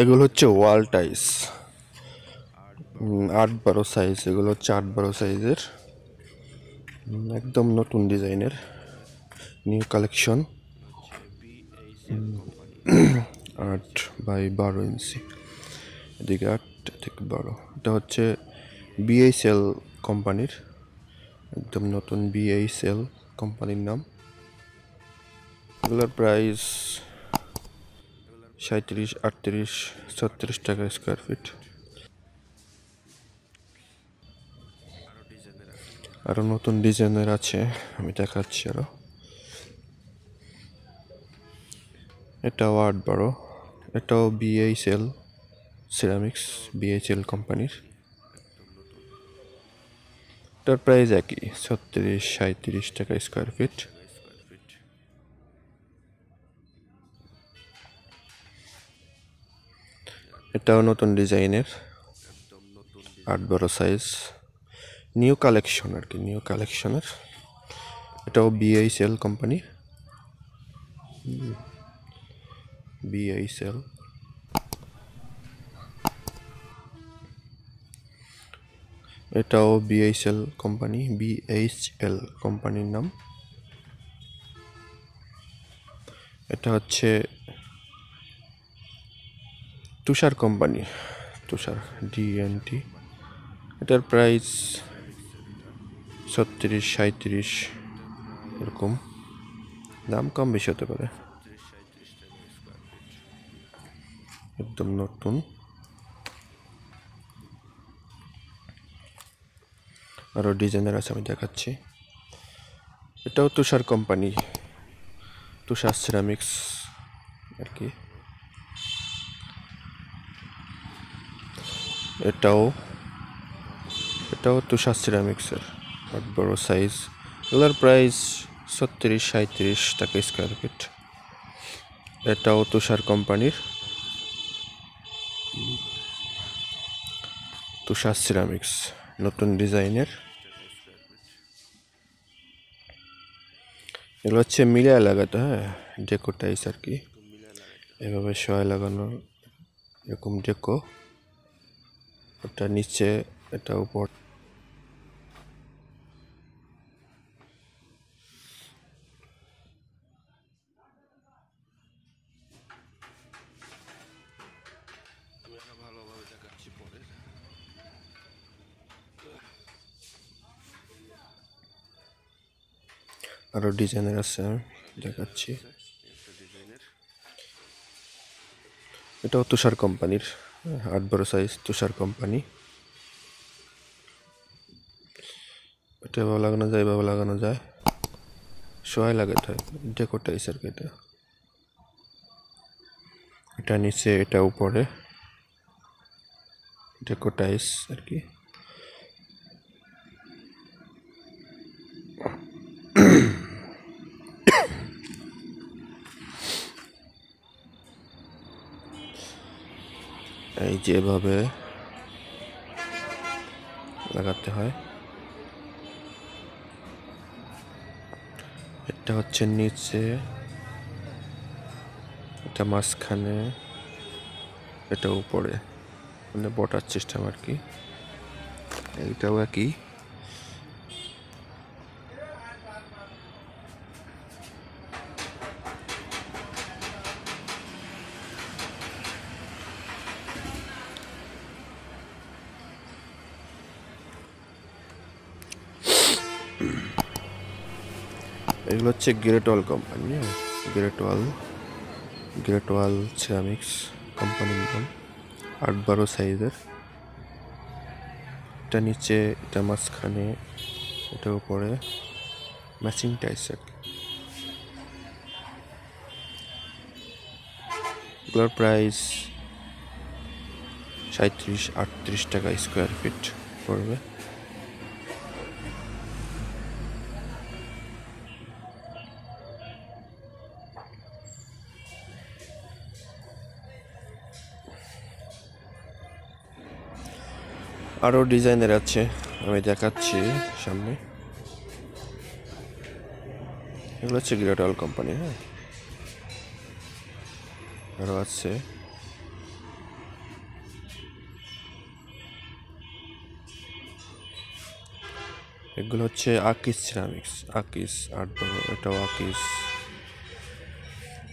এগুলো হচ্ছে ওয়াল টাইস, 8-12 সাইজ। এগুলো হচ্ছে 8-12 সাইজের, একদম নতুন ডিজাইনের, নিউ কালেকশন। 8x12 ইঞ্চি, এদিকে 8 থেকে 12। এটা হচ্ছে বিএসএল কোম্পানির, একদম নতুন বিএসএল কোম্পানির নাম। এগুলোর প্রাইস 37, 38, 36 টাকা স্কোয়ার ফিট। আরও নতুন ডিজাইনের আছে, আমি দেখাচ্ছি আরও। এটাও 8-12, এটাও বিএসএল সিরামিক্স, বিএসএল কোম্পানির। এটার প্রাইস একই, 36, 37 টাকা স্কোয়ার ফিট। এটাও নতুন ডিজাইনের, 8-12 সাইজ, নিউ কালেকশন আর কি, নিউ কালেকশনের। এটাও বিএসএল কোম্পানি, বিএসএল। এটাও বিএসএল কোম্পানি, বিএইচএল কোম্পানির নাম। এটা হচ্ছে তুষার কোম্পানি, তুষার ডিএনটি। এটার প্রাইস 36, 37 এরকম, দাম কম বেশি হতে পারে। একদম নতুন। আরও ডিজাইনের আছে, আমি দেখাচ্ছি। এটাও তুষার কোম্পানি, তুষার সিরামিক্স আর কি। এটাও তুষার সিরামিক্সের, 8-12 সাইজ। এগুলোর প্রাইস 36, 37 টাকা স্কোয়ার ফিট। এটাও তুষার কোম্পানির, তুষার সিরামিক্স, নতুন ডিজাইনের। এগুলো হচ্ছে মিলিয়ে লাগাতে, হ্যাঁ, ডেকো টাইস আর কি, এভাবে শোয়া লাগানো, এরকম ডেকো। ওটা নিচে, এটা উপর। আরও ডিজাইনের আছে, আমি দেখাচ্ছি। এটাও তুষার কোম্পানির, 8-12 সাইজ, তুষার কোম্পানি। এটা এভাবে লাগানো যায়, এভাবে লাগানো যায়, শোয়াই লাগাতে হয়, ডেকো টাইস আর কি। এটা নিচে, এটা উপরে, ডেকো টাইস আর কি। এই যেভাবে লাগাতে হয়। এটা হচ্ছে নিচে, এটা মাঝখানে, এটা উপরে, মানে বটার সিস্টেম আর কি। এইটাও একই। এগুলো হচ্ছে গ্রেট ওয়াল কোম্পানি, গ্রেট ওয়াল সিরামিক্স কোম্পানির নাম, 8-12 সাইজের। এটা নিচে, এটা মাঝখানে, এটা উপরে, ম্যাচিং টাইস আর কি। এগুলোর প্রাইস 37, 38 টাকা স্কোয়ার ফিট পড়বে। আরও ডিজাইনের আছে, আমি দেখাচ্ছি সামনে। এগুলো হচ্ছে গ্রেট ওয়াল কোম্পানি, হ্যাঁ। আরও আছে, এগুলো হচ্ছে আকিস সিরামিক্স, আকিস 8 12, এটাও আকিস।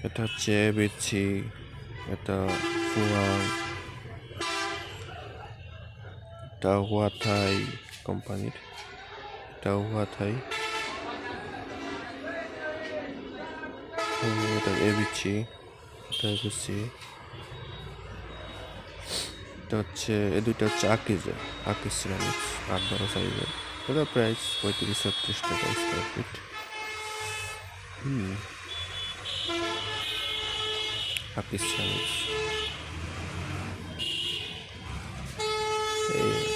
এটা হচ্ছে বিচ্ছি, এটা ফুয়াং, এটা হুয়াথাই কোম্পানির, এটা হুয়াথাই, এটা এবিচি, এটা এবিচি। এটা হচ্ছে এই দুইটা হচ্ছে আকিজের, আকিস সিরামিক্স 8 12 সাইজের। এটা প্রাইস 35-36 টাকা স্কোয়ার ফিট। আকিস সিরামিক্স এই